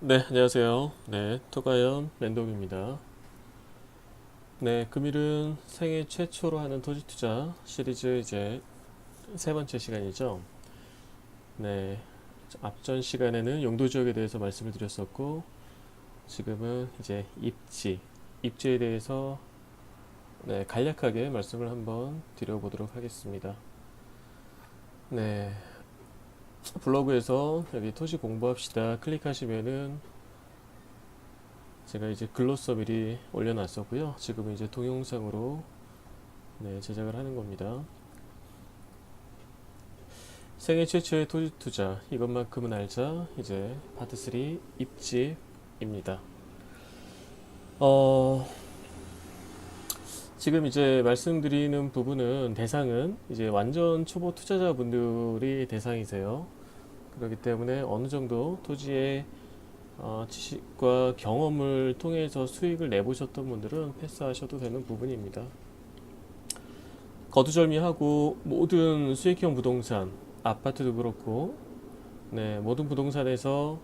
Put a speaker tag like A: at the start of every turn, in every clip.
A: 네, 안녕하세요. 네, 토가연 랜덤입니다. 네, 금일은 생애 최초로 하는 토지 투자 시리즈 이제 세 번째 시간이죠. 네, 앞전 시간에는 용도 지역에 대해서 말씀을 드렸었고, 지금은 이제 입지에 대해서 네, 간략하게 말씀을 한번 드려보도록 하겠습니다. 네, 블로그에서 여기 토지 공부합시다 클릭하시면은 제가 이제 글로서 미리 올려놨었고요. 지금은 이제 동영상으로 네, 제작을 하는 겁니다. 생애 최초의 토지 투자 이것만큼은 알자. 이제 파트 3 입지입니다. 어, 지금 이제 말씀드리는 부분은 대상은 이제 완전 초보 투자자분들이 대상이세요. 그렇기 때문에 어느 정도 토지의 지식과 경험을 통해서 수익을 내보셨던 분들은 패스하셔도 되는 부분입니다. 거두절미하고 모든 수익형 부동산, 아파트도 그렇고, 네, 모든 부동산에서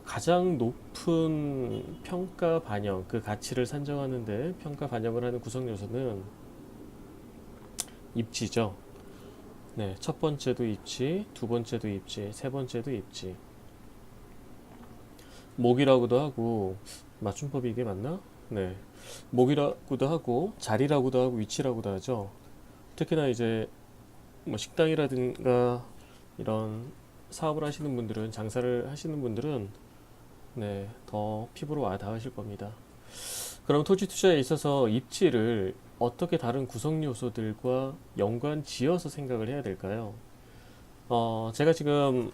A: 가장 높은 평가 반영, 그 가치를 산정하는데 평가 반영을 하는 구성 요소는 입지죠. 네, 첫 번째도 입지, 두 번째도 입지, 세 번째도 입지. 목이라고도 하고, 맞춤법이 이게 맞나? 네. 목이라고도 하고, 자리라고도 하고, 위치라고도 하죠. 특히나 이제 뭐 식당이라든가 이런 사업을 하시는 분들은 장사를 하시는 분들은 네, 더 피부로 와 닿으실 겁니다. 그럼 토지 투자에 있어서 입지를 어떻게 다른 구성 요소들과 연관 지어서 생각을 해야 될까요? 제가 지금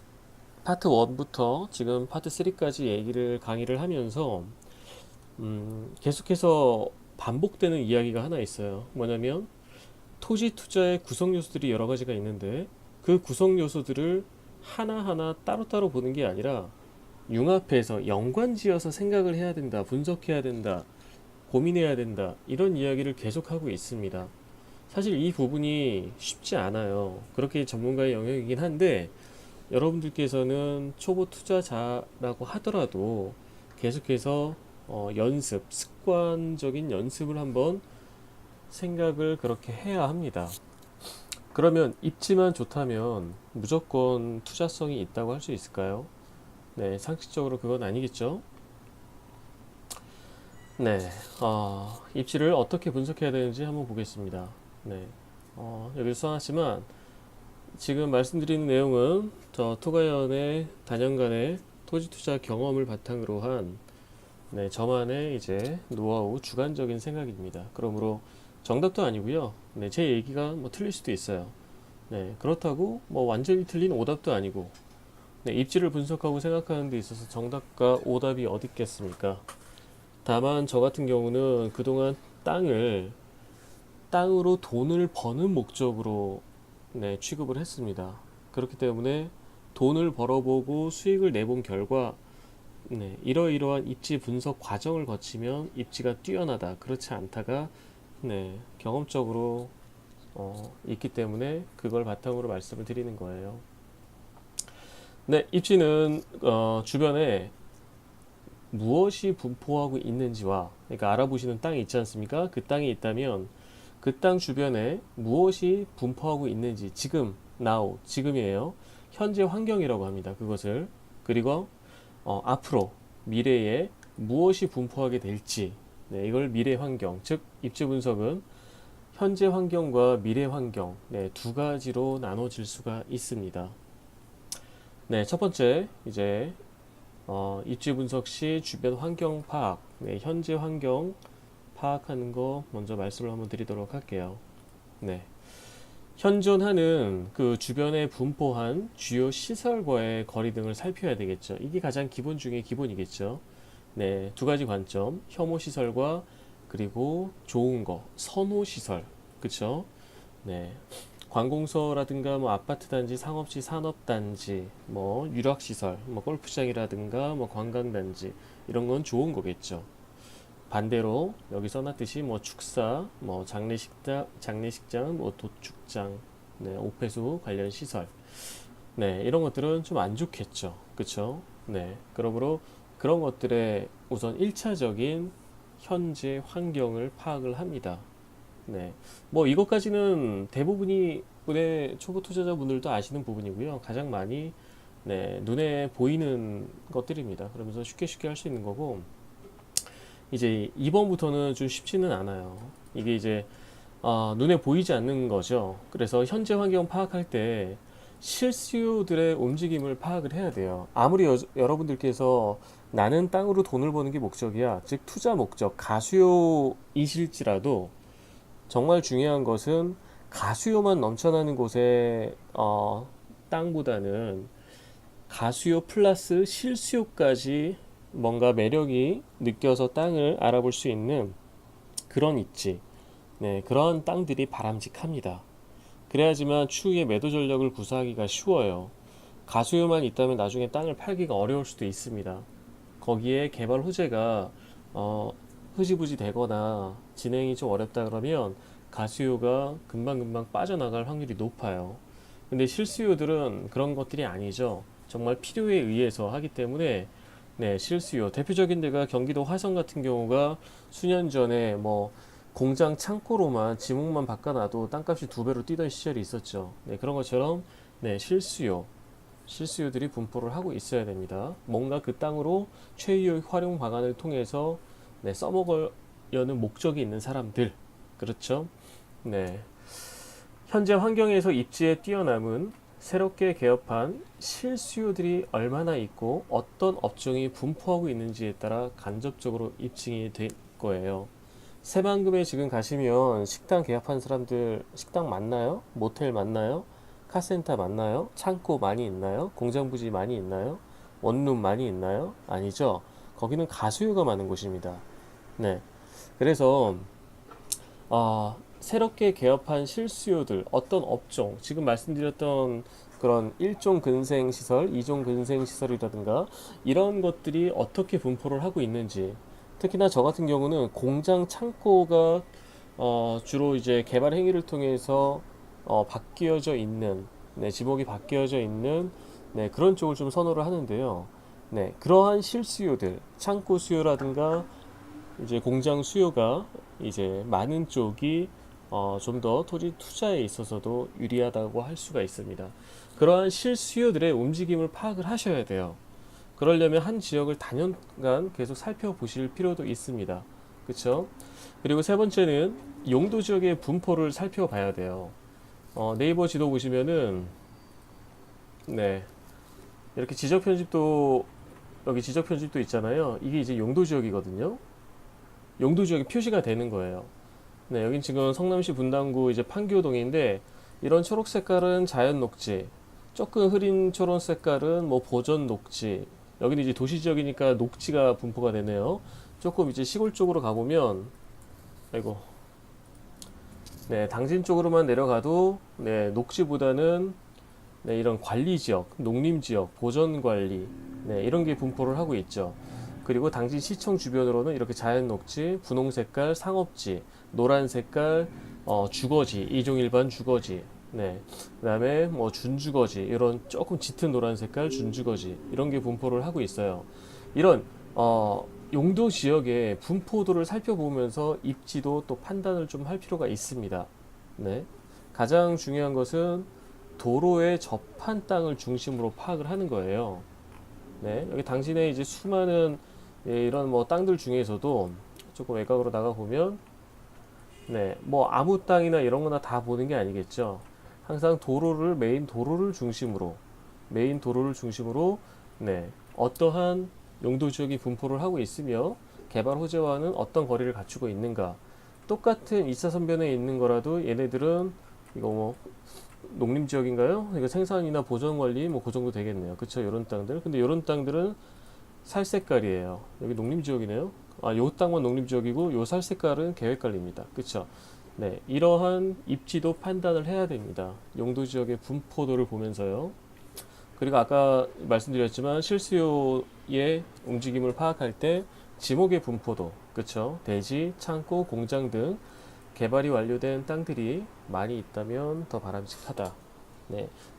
A: 파트 1부터 지금 파트 3까지 강의를 하면서 계속해서 반복되는 이야기가 하나 있어요. 뭐냐면 토지 투자의 구성 요소들이 여러 가지가 있는데 그 구성 요소들을 하나하나 따로따로 보는 게 아니라 융합해서 연관지어서 생각을 해야 된다, 분석해야 된다, 고민해야 된다, 이런 이야기를 계속하고 있습니다. 사실 이 부분이 쉽지 않아요. 그렇게 전문가의 영역이긴 한데 여러분들께서는 초보 투자자라고 하더라도 계속해서 습관적인 연습을 한번 생각을 그렇게 해야 합니다. 그러면 입지만 좋다면 무조건 투자성이 있다고 할 수 있을까요? 네, 상식적으로 그건 아니겠죠? 네, 입지를 어떻게 분석해야 되는지 한번 보겠습니다. 네, 여기 써놨지만 지금 말씀드리는 내용은 저 토가연의 단연간의 토지 투자 경험을 바탕으로 한 네, 저만의 이제 노하우 주관적인 생각입니다. 그러므로 정답도 아니고요. 네, 제 얘기가 뭐 틀릴 수도 있어요. 네, 그렇다고 뭐 완전히 틀린 오답도 아니고 네, 입지를 분석하고 생각하는 데 있어서 정답과 오답이 어디 있겠습니까? 다만 저 같은 경우는 그동안 땅으로 돈을 버는 목적으로 네, 취급을 했습니다. 그렇기 때문에 돈을 벌어보고 수익을 내본 결과 네, 이러이러한 입지 분석 과정을 거치면 입지가 뛰어나다, 그렇지 않다가 네, 경험적으로 있기 때문에 그걸 바탕으로 말씀을 드리는 거예요. 네, 입지는 주변에 무엇이 분포하고 있는지와 그러니까 알아보시는 땅이 있지 않습니까? 그 땅이 있다면 그 땅 주변에 무엇이 분포하고 있는지 지금 now 지금이에요. 현재 환경이라고 합니다. 그것을 그리고 앞으로 미래에 무엇이 분포하게 될지 네, 이걸 미래 환경 즉 입지 분석은 현재 환경과 미래 환경 네, 두 가지로 나눠질 수가 있습니다. 네, 첫 번째 이제 입지 분석 시 주변 환경 파악, 네, 현재 환경 파악하는 거 먼저 말씀을 한번 드리도록 할게요. 네, 현존하는 그 주변에 분포한 주요 시설과의 거리 등을 살펴야 되겠죠. 이게 가장 기본 중에 기본이겠죠. 네, 두 가지 관점, 혐오 시설과 그리고 좋은 거, 선호 시설, 그쵸? 네, 관공서라든가 뭐 아파트 단지, 상업지, 산업단지, 뭐 유락시설, 뭐 골프장이라든가 뭐 관광단지 이런 건 좋은 거겠죠. 반대로 여기 써놨듯이 뭐 축사, 뭐 장례식장, 뭐 도축장, 네, 오폐수 관련 시설, 네, 이런 것들은 좀 안 좋겠죠. 그쵸? 네, 그러므로 그런 것들의 우선 1차적인 현재 환경을 파악을 합니다. 네, 뭐 이것까지는 대부분이 분의 초보 투자자분들도 아시는 부분이고요. 가장 많이 눈에 보이는 것들입니다. 그러면서 쉽게 쉽게 할 수 있는 거고, 이제 2번부터는 좀 쉽지는 않아요. 이게 이제 눈에 보이지 않는 거죠. 그래서 현재 환경 파악할 때 실수요들의 움직임을 파악을 해야 돼요. 아무리 여러분들께서 나는 땅으로 돈을 버는 게 목적이야, 즉 투자 목적, 가수요이실지라도 정말 중요한 것은 가수요만 넘쳐나는 곳의 땅보다는 가수요 플러스 실수요까지 뭔가 매력이 느껴서 땅을 알아볼 수 있는 그런 입지, 그런 땅들이 바람직합니다. 그래야지만 추후에 매도 전략을 구사하기가 쉬워요. 가수요만 있다면 나중에 땅을 팔기가 어려울 수도 있습니다. 거기에 개발 호재가 어, 흐지부지 되거나 진행이 좀 어렵다 그러면 가수요가 금방금방 빠져나갈 확률이 높아요. 근데 실수요들은 그런 것들이 아니죠. 정말 필요에 의해서 하기 때문에 실수요. 대표적인 데가 경기도 화성 같은 경우가 수년 전에 뭐 공장 창고로만 지목만 바꿔놔도 땅값이 두 배로 뛰던 시절이 있었죠. 그런 것처럼 실수요. 실수요들이 분포를 하고 있어야 됩니다. 뭔가 그 땅으로 최유의 활용 방안을 통해서 써먹으려는 목적이 있는 사람들. 그렇죠? 네. 현재 환경에서 입지에 뛰어남은 새롭게 개업한 실수요들이 얼마나 있고 어떤 업종이 분포하고 있는지에 따라 간접적으로 입증이 될 거예요. 새만금에 지금 가시면 식당 개업한 사람들 식당 많나요? 모텔 많나요? 카센터 많나요? 창고 많이 있나요? 공장 부지 많이 있나요? 원룸 많이 있나요? 아니죠. 거기는 가수요가 많은 곳입니다. 네. 그래서 새롭게 개업한 실수요들, 어떤 업종, 지금 말씀드렸던 그런 1종 근생 시설, 2종 근생 시설이라든가 이런 것들이 어떻게 분포를 하고 있는지, 특히나 저 같은 경우는 공장 창고가 주로 이제 개발 행위를 통해서 바뀌어져 있는, 지목이 바뀌어져 있는 그런 쪽을 좀 선호를 하는데요. 그러한 실수요들, 창고 수요라든가 이제 공장 수요가 이제 많은 쪽이 좀 더 토지 투자에 있어서도 유리하다고 할 수가 있습니다. 그러한 실수요들의 움직임을 파악을 하셔야 돼요. 그러려면 한 지역을 단연간 계속 살펴보실 필요도 있습니다. 그렇죠? 그리고 세 번째는 용도 지역의 분포를 살펴봐야 돼요. 네이버 지도 보시면은 이렇게 지적 편집도 여기 지적 편집도 있잖아요. 이게 이제 용도 지역이거든요. 용도 지역이 표시가 되는 거예요. 여긴 지금 성남시 분당구 이제 판교동인데 이런 초록 색깔은 자연 녹지, 조금 흐린 초록 색깔은 뭐 보전 녹지. 여기는 이제 도시 지역이니까 녹지가 분포가 되네요. 조금 이제 시골 쪽으로 가보면, 아이고, 당진 쪽으로만 내려가도 녹지보다는 이런 관리 지역, 농림 지역, 보전 관리, 이런 게 분포를 하고 있죠. 그리고 당진 시청 주변으로는 이렇게 자연 녹지, 분홍 색깔 상업지, 노란 색깔 주거지, 이종 일반 주거지, 그다음에 뭐 준주거지, 이런 조금 짙은 노란 색깔 준주거지, 이런 게 분포를 하고 있어요. 이런 용도 지역의 분포도를 살펴보면서 입지도 또 판단을 좀 할 필요가 있습니다. 가장 중요한 것은 도로에 접한 땅을 중심으로 파악을 하는 거예요. 여기 당신의 이제 수많은 이런 뭐 땅들 중에서도 조금 외곽으로 나가 보면, 뭐 아무 땅이나 이런 거나 다 보는 게 아니겠죠. 항상 메인 도로를 중심으로, 어떠한 용도 지역이 분포를 하고 있으며 개발 호재와는 어떤 거리를 갖추고 있는가. 똑같은 2차 선변에 있는 거라도 얘네들은 이거 뭐 농림 지역인가요? 이거 생산이나 보전 관리 뭐 그 정도 되겠네요. 그쵸? 이런 땅들. 근데 이런 땅들은 살 색깔이에요. 여기 농림 지역이네요. 요 땅만 농림 지역이고 요 살 색깔은 계획 관리입니다. 그쵸? 이러한 입지도 판단을 해야 됩니다. 용도 지역의 분포도를 보면서요. 그리고 아까 말씀드렸지만 실수요의 움직임을 파악할 때 지목의 분포도, 그쵸? 대지, 창고, 공장 등 개발이 완료된 땅들이 많이 있다면 더 바람직하다.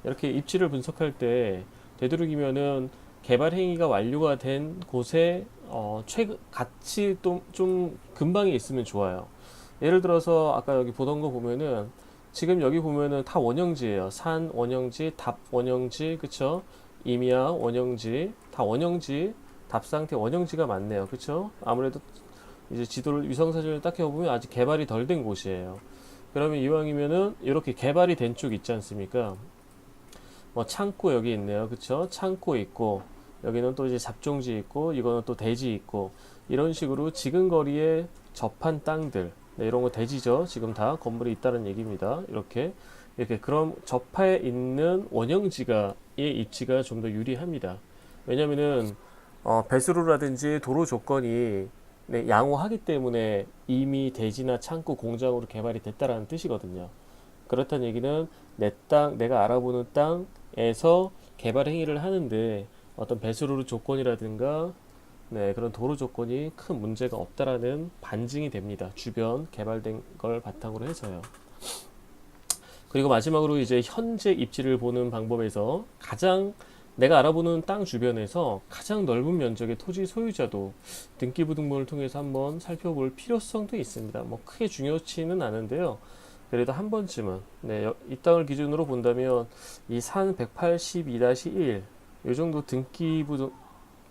A: 이렇게 입지를 분석할 때 되도록이면은 개발 행위가 완료가 된 곳에 최근 같이 또 좀 근방에 있으면 좋아요. 예를 들어서 아까 여기 보던 거 보면은 지금 여기 보면은 다 원형지예요. 산 원형지, 답 원형지, 그쵸? 임야 원형지, 다 원형지, 답 상태 원형지가 많네요. 그쵸? 아무래도 이제 지도를 위성 사진을 딱 해보면 아직 개발이 덜 된 곳이에요. 그러면 이왕이면은 이렇게 개발이 된 쪽 있지 않습니까? 뭐 창고 여기 있네요. 그쵸? 창고 있고 여기는 또 이제 잡종지 있고 이거는 또 대지 있고 이런 식으로 지근거리에 접한 땅들, 네, 이런 거 대지죠. 지금 다 건물이 있다는 얘기입니다. 이렇게 그럼 접해 있는 원형지가의 입지가 좀 더 유리합니다. 왜냐면은 배수로라든지 도로 조건이 네, 양호하기 때문에 이미 대지나 창고 공장으로 개발이 됐다라는 뜻이거든요. 그렇다는 얘기는 내 땅, 내가 알아보는 땅에서 개발 행위를 하는데 어떤 배수로 조건이라든가 네, 그런 도로 조건이 큰 문제가 없다라는 반증이 됩니다. 주변 개발된 걸 바탕으로 해서요. 그리고 마지막으로 이제 현재 입지를 보는 방법에서 가장 내가 알아보는 땅 주변에서 가장 넓은 면적의 토지 소유자도 등기부등본을 통해서 한번 살펴볼 필요성도 있습니다. 뭐 크게 중요치는 않은데요. 그래도 한 번쯤은 네, 이 땅을 기준으로 본다면 이 산 182-1 이 정도 등기부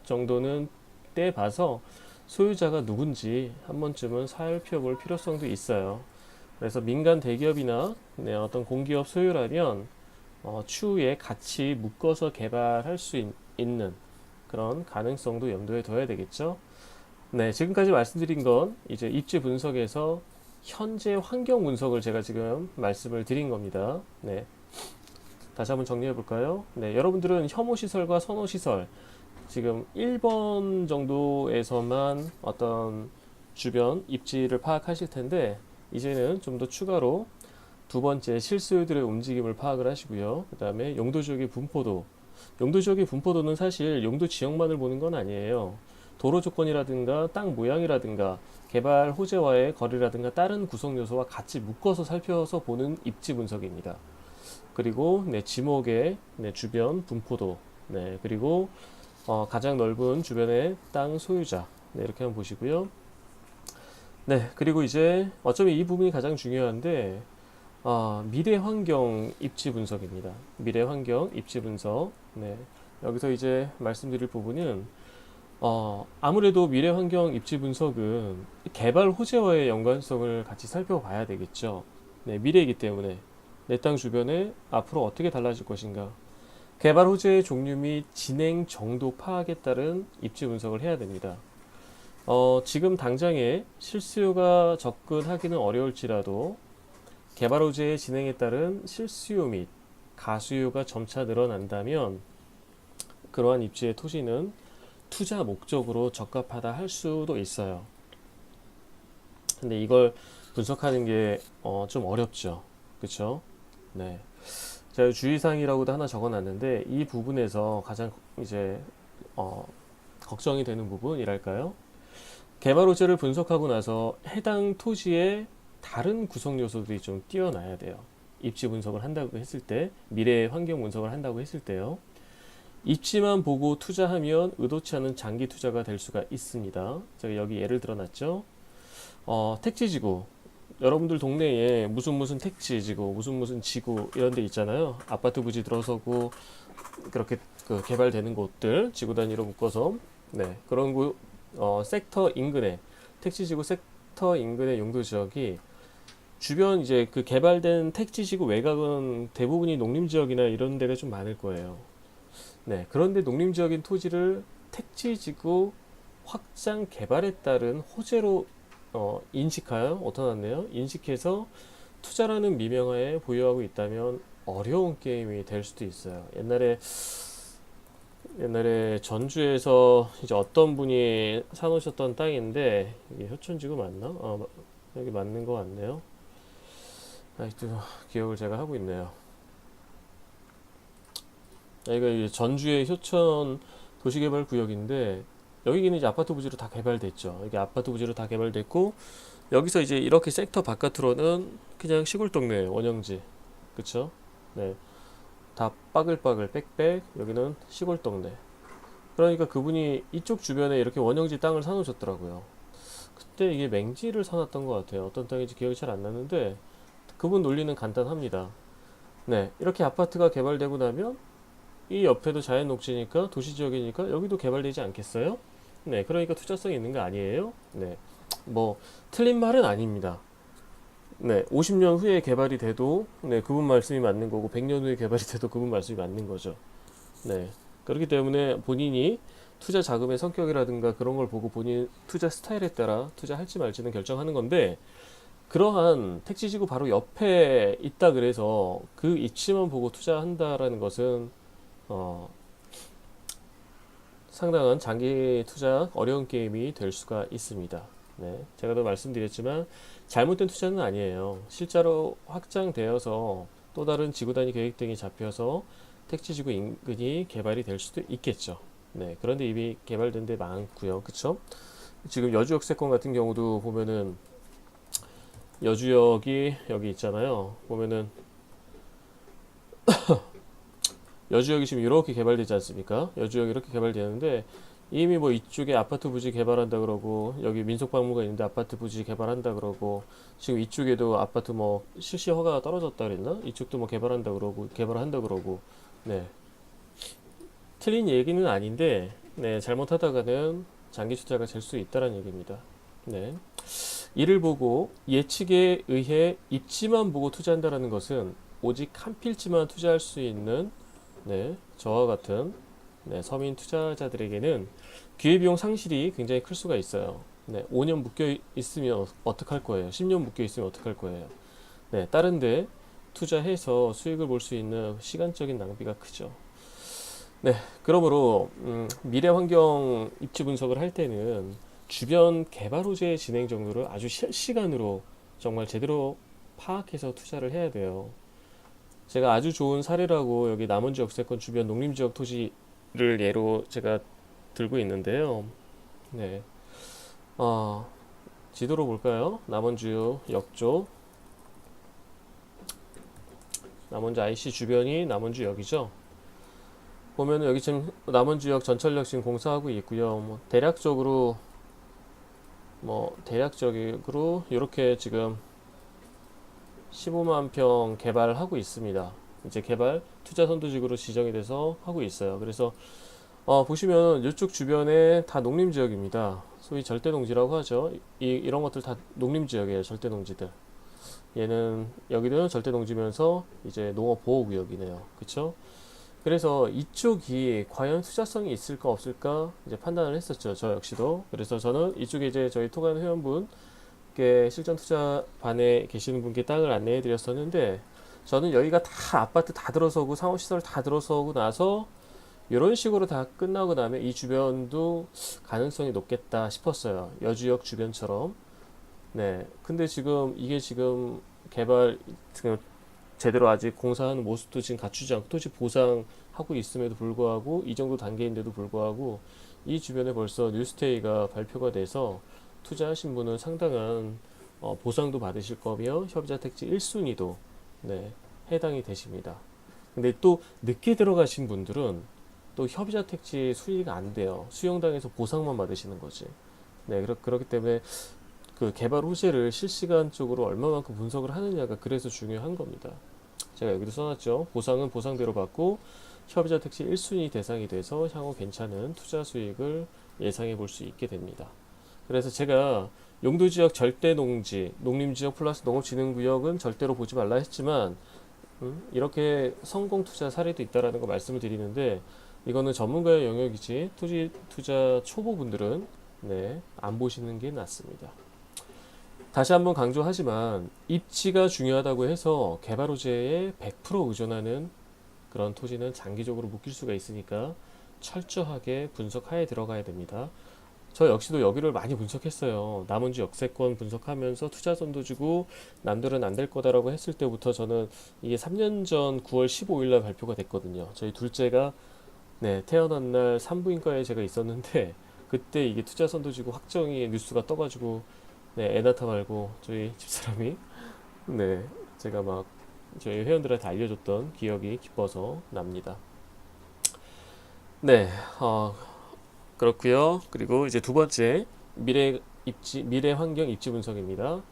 A: 정도는 떼봐서 소유자가 누군지 한 번쯤은 살펴볼 필요성도 있어요. 그래서 민간 대기업이나 네, 어떤 공기업 소유라면 추후에 같이 묶어서 개발할 수 있는 그런 가능성도 염두에 둬야 되겠죠. 네, 지금까지 말씀드린 건 이제 입지 분석에서 현재 환경 분석을 제가 지금 말씀을 드린 겁니다. 네, 다시 한번 정리해 볼까요? 네, 여러분들은 혐오 시설과 선호 시설 지금 1번 정도에서만 어떤 주변 입지를 파악하실 텐데 이제는 좀 더 추가로 두 번째 실수요들의 움직임을 파악을 하시고요. 그 다음에 용도 지역의 분포도. 용도 지역의 분포도는 사실 용도 지역만을 보는 건 아니에요. 도로 조건이라든가 땅 모양이라든가 개발 호재와의 거리라든가 다른 구성 요소와 같이 묶어서 살펴서 보는 입지 분석입니다. 그리고 네, 지목의 네, 주변 분포도. 네, 그리고 가장 넓은 주변의 땅 소유자. 네, 이렇게 한번 보시고요. 네, 그리고 이제 어쩌면 이 부분이 가장 중요한데 미래 환경 입지 분석입니다. 미래 환경 입지 분석. 네. 여기서 이제 말씀드릴 부분은 아무래도 미래 환경 입지 분석은 개발 호재와의 연관성을 같이 살펴봐야 되겠죠. 네, 미래이기 때문에 내 땅 주변에 앞으로 어떻게 달라질 것인가. 개발 호재의 종류 및 진행 정도 파악에 따른 입지 분석을 해야 됩니다. 지금 당장에 실수요가 접근하기는 어려울지라도 개발 호재의 진행에 따른 실수요 및 가수요가 점차 늘어난다면 그러한 입지의 토지는 투자 목적으로 적합하다 할 수도 있어요. 근데 이걸 분석하는 게 좀 어렵죠. 그쵸? 네. 제가 주의사항이라고도 하나 적어놨는데 이 부분에서 가장 이제 걱정이 되는 부분이랄까요? 개발 호재를 분석하고 나서 해당 토지의 다른 구성 요소들이 좀 뛰어나야 돼요. 입지 분석을 한다고 했을 때, 미래 환경 분석을 한다고 했을 때요. 입지만 보고 투자하면 의도치 않은 장기 투자가 될 수가 있습니다. 제가 여기 예를 들어놨죠. 택지지구. 여러분들 동네에 무슨 택지지구, 무슨 지구 이런 데 있잖아요. 아파트 부지 들어서고 그렇게 개발되는 곳들 지구 단위로 묶어서 네, 그런 곳 섹터 인근에 택지지구 섹터 인근의 용도 지역이 주변 이제 그 개발된 택지지구 외곽은 대부분이 농림지역이나 이런 데가 좀 많을 거예요. 네, 그런데 농림지역인 토지를 택지지구 확장 개발에 따른 호재로 인식하여 어떠났네요. 인식해서 투자라는 미명하에 보유하고 있다면 어려운 게임이 될 수도 있어요. 옛날에 전주에서 이제 어떤 분이 사놓으셨던 땅인데 이게 효천지구 맞나? 여기 맞는 것 같네요. 아직도 기억을 제가 하고 있네요. 여기가 이제 전주의 효천 도시개발 구역인데 여기는 이제 아파트 부지로 다 개발됐죠. 여기 아파트 부지로 다 개발됐고 여기서 이제 이렇게 섹터 바깥으로는 그냥 시골 동네 원형지, 그쵸? 네, 다 빠글빠글 빽빽. 여기는 시골 동네. 그러니까 그분이 이쪽 주변에 이렇게 원형지 땅을 사놓으셨더라고요. 그때 이게 맹지를 사놨던 것 같아요. 어떤 땅인지 기억이 잘 안 나는데 그분 논리는 간단합니다. 네, 이렇게 아파트가 개발되고 나면 이 옆에도 자연 녹지니까 도시 지역이니까 여기도 개발되지 않겠어요? 네, 그러니까 투자성이 있는 거 아니에요? 네, 뭐 틀린 말은 아닙니다. 네, 50년 후에 개발이 돼도 네, 그분 말씀이 맞는 거고 100년 후에 개발이 돼도 그분 말씀이 맞는 거죠. 네, 그렇기 때문에 본인이 투자 자금의 성격이라든가 그런 걸 보고 본인 투자 스타일에 따라 투자할지 말지는 결정하는 건데 그러한 택지지구 바로 옆에 있다 그래서 그 위치만 보고 투자한다라는 것은 어, 상당한 장기 투자 어려운 게임이 될 수가 있습니다. 네, 제가 더 말씀드렸지만 잘못된 투자는 아니에요. 실제로 확장되어서 또 다른 지구 단위 계획 등이 잡혀서 택지지구 인근이 개발이 될 수도 있겠죠. 네, 그런데 이미 개발된 데 많고요. 그쵸? 지금 여주 역세권 같은 경우도 보면은 여주역이 여기 있잖아요. 보면은 여주역이 지금 이렇게 개발되지 않습니까? 여주역이 이렇게 개발되는데 이미 뭐 이쪽에 아파트 부지 개발한다 그러고 여기 민속박물관 있는데 아파트 부지 개발한다 그러고 지금 이쪽에도 아파트 뭐 실시 허가가 떨어졌다 그랬나? 이쪽도 뭐 개발한다 그러고 개발한다 그러고 네, 틀린 얘기는 아닌데 네, 잘못하다가는 장기 투자가 될 수 있다는 얘기입니다. 네. 이를 보고 예측에 의해 입지만 보고 투자한다는 것은 오직 한 필지만 투자할 수 있는 네, 저와 같은 네, 서민 투자자들에게는 기회비용 상실이 굉장히 클 수가 있어요. 네, 5년 묶여 있으면 어떡할 거예요? 10년 묶여 있으면 어떡할 거예요? 네, 다른데 투자해서 수익을 볼 수 있는 시간적인 낭비가 크죠. 네, 그러므로 미래 환경 입지 분석을 할 때는 주변 개발 호재의 진행 정도를 아주 실시간으로 정말 제대로 파악해서 투자를 해야 돼요. 제가 아주 좋은 사례라고 여기 남원주 역세권 주변 농림지역 토지를 예로 제가 들고 있는데요. 네, 어, 지도로 볼까요? 남원주 역쪽, 남원주 IC 주변이 남원주역이죠. 보면은 여기 지금 남원주역 전철역 지금 공사하고 있고요. 대략적으로 이렇게 지금 15만 평 개발하고 있습니다. 이제 개발 투자 선도지구로 지정이 돼서 하고 있어요. 그래서 보시면 이쪽 주변에 다 농림지역입니다. 소위 절대농지라고 하죠. 이런 것들 다 농림지역이에요. 절대농지들. 얘는 여기는 절대농지면서 이제 농업보호구역이네요. 그쵸? 그래서 이쪽이 과연 투자성이 있을까 없을까 이제 판단을 했었죠. 저 역시도. 그래서 저는 이쪽에 이제 저희 토간 회원분께 실전 투자반에 계시는 분께 땅을 안내해 드렸었는데 저는 여기가 다 아파트 다 들어서고 상업시설 다 들어서고 나서 이런 식으로 다 끝나고 나면 이 주변도 가능성이 높겠다 싶었어요. 여주역 주변처럼. 네. 근데 지금 이게 지금 개발 지금 제대로 아직 공사하는 모습도 지금 갖추지 않고 토지 보상하고 있음에도 불구하고 이 정도 단계인데도 불구하고 이 주변에 벌써 뉴스테이가 발표가 돼서 투자하신 분은 상당한 보상도 받으실 거며 협의자 택지 1순위도 네, 해당이 되십니다. 근데 또 늦게 들어가신 분들은 또 협의자 택지 순위가 안 돼요. 수용당해서 보상만 받으시는 거지. 네, 그렇기 때문에 그 개발 호재를 실시간적으로 얼마만큼 분석을 하느냐가 그래서 중요한 겁니다. 제가 여기도 써놨죠. 보상은 보상대로 받고 협의자 택지 1순위 대상이 돼서 향후 괜찮은 투자 수익을 예상해 볼 수 있게 됩니다. 그래서 제가 용도지역 절대농지, 농림지역 플러스 농업진흥구역은 절대로 보지 말라 했지만 이렇게 성공 투자 사례도 있다라는 거 말씀을 드리는데 이거는 전문가의 영역이지 토지 투자 초보분들은 네, 안 보시는 게 낫습니다. 다시 한번 강조하지만 입지가 중요하다고 해서 개발 호재에 100% 의존하는 그런 토지는 장기적으로 묶일 수가 있으니까 철저하게 분석하에 들어가야 됩니다. 저 역시도 여기를 많이 분석했어요. 남원주 역세권 분석하면서 투자선도 주고 남들은 안 될 거다라고 했을 때부터 저는 이게 3년 전 9월 15일 날 발표가 됐거든요. 저희 둘째가 네, 태어난 날 산부인과에 제가 있었는데 그때 이게 투자선도 주고 확정이 뉴스가 떠가지고 네, 애 낳다 말고 저희 집사람이 네, 제가 막 저희 회원들한테 알려줬던 기억이 기뻐서 납니다. 네, 그렇고요. 그리고 이제 두 번째 미래 환경 입지 분석입니다.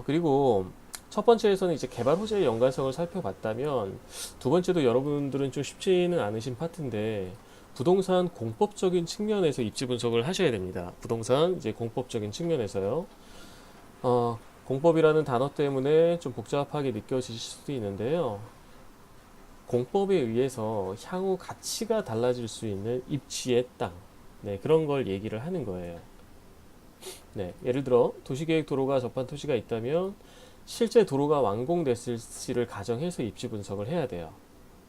A: 그리고 첫 번째에서는 이제 개발 호재의 연관성을 살펴봤다면 두 번째도 여러분들은 좀 쉽지는 않으신 파트인데 부동산 공법적인 측면에서 입지 분석을 하셔야 됩니다. 부동산 이제 공법적인 측면에서요. 공법이라는 단어 때문에 좀 복잡하게 느껴지실 수도 있는데요. 공법에 의해서 향후 가치가 달라질 수 있는 입지의 땅, 네, 그런 걸 얘기를 하는 거예요. 네, 예를 들어 도시계획 도로가 접한 토지가 있다면 실제 도로가 완공됐을지를 가정해서 입지 분석을 해야 돼요.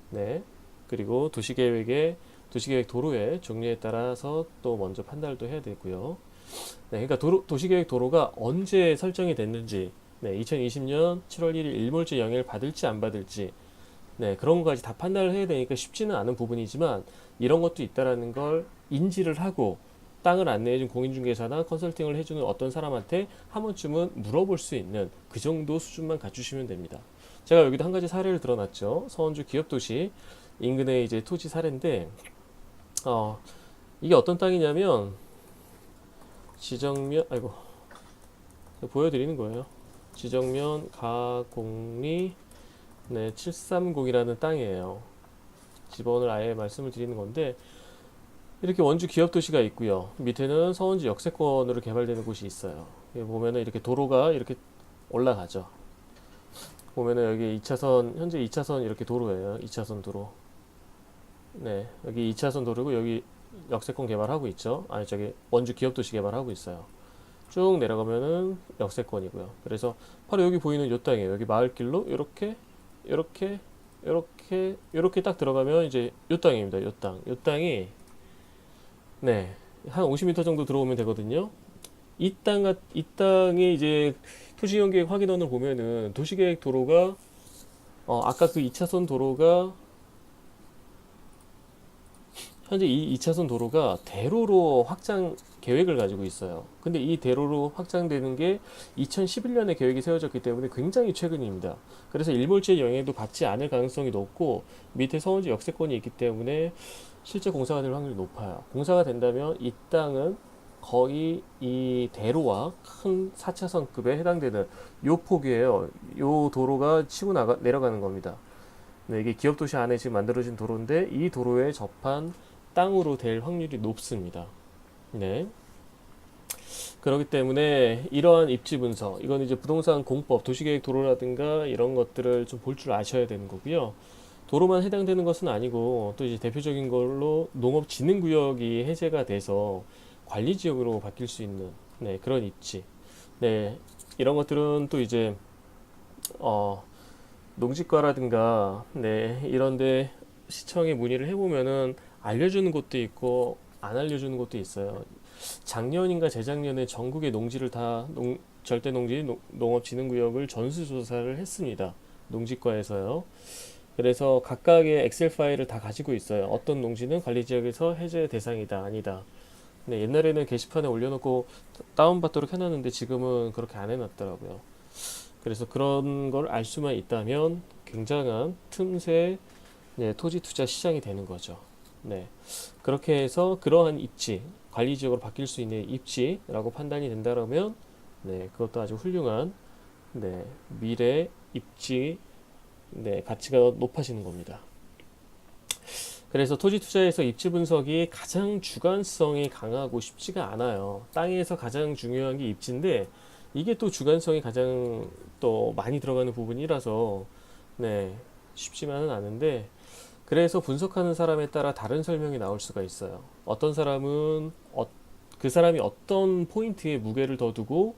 A: 네, 그리고 도시계획 도로의 종류에 따라서 또 먼저 판단을 또 해야 되고요. 네, 그러니까 도시계획 도로가 언제 설정이 됐는지, 네, 2020년 7월 1일 일몰제 영향을 받을지 안 받을지, 네, 그런 것까지 다 판단을 해야 되니까 쉽지는 않은 부분이지만 이런 것도 있다라는 걸 인지를 하고 땅을 안내해준 공인중개사나 컨설팅을 해주는 어떤 사람한테 한 번쯤은 물어볼 수 있는 그 정도 수준만 갖추시면 됩니다. 제가 여기도 한 가지 사례를 들어놨죠. 서원주 기업도시 인근의 이제 토지 사례인데, 어, 이게 어떤 땅이냐면 지정면, 아이고, 보여드리는 거예요. 지정면 가공리 네, 730이라는 땅이에요. 지번을 아예 말씀을 드리는 건데 이렇게 원주 기업도시가 있고요. 밑에는 서원지 역세권으로 개발되는 곳이 있어요. 여기 보면은 이렇게 도로가 이렇게 올라가죠. 보면은 여기 2차선, 현재 2차선 이렇게 도로예요. 2차선 도로. 네, 여기 2차선 도로고 여기 역세권 개발하고 있죠. 아니 저기 원주 기업도시 개발하고 있어요. 쭉 내려가면은 역세권이고요. 그래서 바로 여기 보이는 요 땅이에요. 여기 마을길로 이렇게 이렇게 이렇게 딱 들어가면 이제 요 땅입니다. 요 땅. 요 땅이 네. 한 50m 정도 들어오면 되거든요. 이 땅에 이제 토지이용계획 확인원을 보면은 도시계획 도로가 아까 그 2차선 도로가 현재 이 2차선 도로가 대로로 확장 계획을 가지고 있어요. 근데 이 대로로 확장되는 게 2011년에 계획이 세워졌기 때문에 굉장히 최근입니다. 그래서 일몰지의 영향도 받지 않을 가능성이 높고 밑에 서원지 역세권이 있기 때문에 실제 공사가 될 확률이 높아요. 공사가 된다면 이 땅은 거의 이 대로와 큰 4차선급에 해당되는 요 폭이에요. 요 도로가 치고 내려가는 겁니다. 네, 이게 기업도시 안에 지금 만들어진 도로인데 이 도로에 접한 땅으로 될 확률이 높습니다. 네. 그렇기 때문에 이러한 입지 분석, 이건 이제 부동산 공법, 도시계획 도로라든가 이런 것들을 좀 볼 줄 아셔야 되는 거고요. 도로만 해당되는 것은 아니고 또 이제 대표적인 걸로 농업진흥구역이 해제가 돼서 관리지역으로 바뀔 수 있는 네, 그런 입지. 네, 이런 것들은 또 이제 농지과라든가 네, 이런데 시청에 문의를 해보면은 알려주는 곳도 있고 안 알려주는 곳도 있어요. 작년인가 재작년에 전국의 농지를 다 절대 농지 농업진흥구역을 전수조사를 했습니다. 농지과에서요. 그래서 각각의 엑셀 파일을 다 가지고 있어요. 어떤 농지는 관리지역에서 해제 대상이다, 아니다. 네, 옛날에는 게시판에 올려놓고 다운받도록 해놨는데 지금은 그렇게 안 해놨더라고요. 그래서 그런 걸 알 수만 있다면 굉장한 틈새 네, 토지 투자 시장이 되는 거죠. 네, 그렇게 해서 그러한 입지, 관리지역으로 바뀔 수 있는 입지라고 판단이 된다면, 네, 그것도 아주 훌륭한 네, 미래 입지 네, 가치가 높아지는 겁니다. 그래서 토지 투자에서 입지 분석이 가장 주관성이 강하고 쉽지가 않아요. 땅에서 가장 중요한 게 입지인데 이게 또 주관성이 가장 또 많이 들어가는 부분이라서 네, 쉽지만은 않은데 그래서 분석하는 사람에 따라 다른 설명이 나올 수가 있어요. 어떤 사람은 그 사람이 어떤 포인트에 무게를 더 두고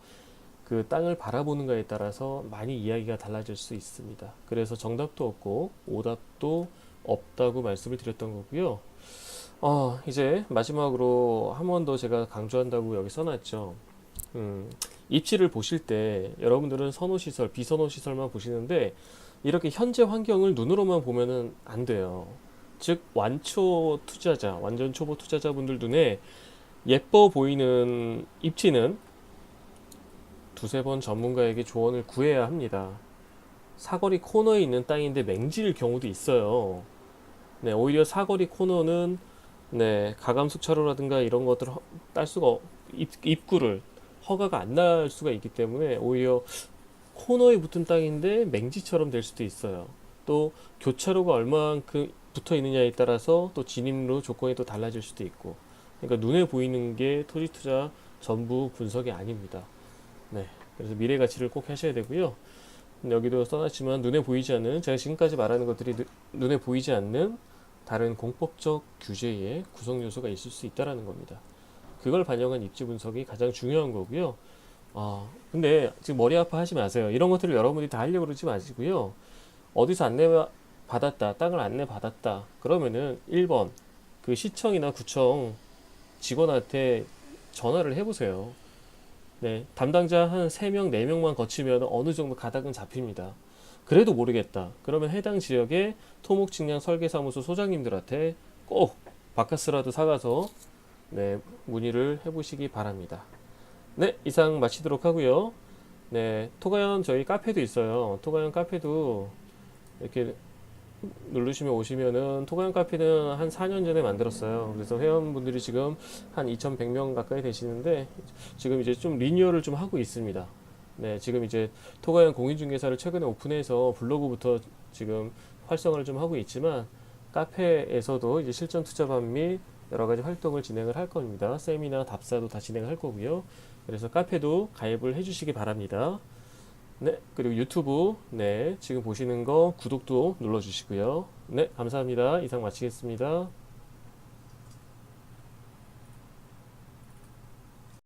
A: 그 땅을 바라보는가에 따라서 많이 이야기가 달라질 수 있습니다. 그래서 정답도 없고 오답도 없다고 말씀을 드렸던 거고요. 이제 마지막으로 한 번 더 제가 강조한다고 여기 써놨죠. 입지를 보실 때 여러분들은 선호시설, 비선호시설만 보시는데 이렇게 현재 환경을 눈으로만 보면은 안 돼요. 즉 완초 투자자, 완전 초보 투자자분들 눈에 예뻐 보이는 입지는 두세 번 전문가에게 조언을 구해야 합니다. 사거리 코너에 있는 땅인데 맹지일 경우도 있어요. 네, 오히려 사거리 코너는 네, 가감 수차로라든가 이런 것들을 딸 수가 입구를 허가가 안 날 수가 있기 때문에 오히려 코너에 붙은 땅인데 맹지처럼 될 수도 있어요. 또 교차로가 얼마만큼 붙어 있느냐에 따라서 또 진입로 조건이 또 달라질 수도 있고. 그러니까 눈에 보이는 게 토지 투자 전부 분석이 아닙니다. 네, 그래서 미래 가치를 꼭 하셔야 되고요. 여기도 써놨지만 눈에 보이지 않는, 제가 지금까지 말하는 것들이 눈에 보이지 않는 다른 공법적 규제의 구성 요소가 있을 수 있다라는 겁니다. 그걸 반영한 입지 분석이 가장 중요한 거고요. 근데 지금 머리 아파 하지 마세요. 이런 것들을 여러분이 다 하려고 그러지 마시고요. 어디서 안내 받았다, 땅을 안내 받았다. 그러면은 1번 그 시청이나 구청 직원한테 전화를 해보세요. 네, 담당자 한 3명, 4명만 거치면 어느 정도 가닥은 잡힙니다. 그래도 모르겠다. 그러면 해당 지역의 토목측량 설계사무소 소장님들한테 꼭 바카스라도 사가서 네, 문의를 해보시기 바랍니다. 네, 이상 마치도록 하고요. 네, 토가연 저희 카페도 있어요. 토가연 카페도 이렇게 누르시면 오시면은 토가연 카페는 한 4년 전에 만들었어요. 그래서 회원분들이 지금 한 2,100명 가까이 되시는데 지금 이제 좀 리뉴얼을 좀 하고 있습니다. 네, 지금 이제 토가연 공인중개사를 최근에 오픈해서 블로그부터 지금 활성화를 좀 하고 있지만 카페에서도 이제 실전 투자반 및 여러 가지 활동을 진행을 할 겁니다. 세미나, 답사도 다 진행할 거고요. 그래서 카페도 가입을 해주시기 바랍니다. 네, 그리고 유튜브, 네, 지금 보시는 거 구독도 눌러주시고요. 네, 감사합니다. 이상 마치겠습니다.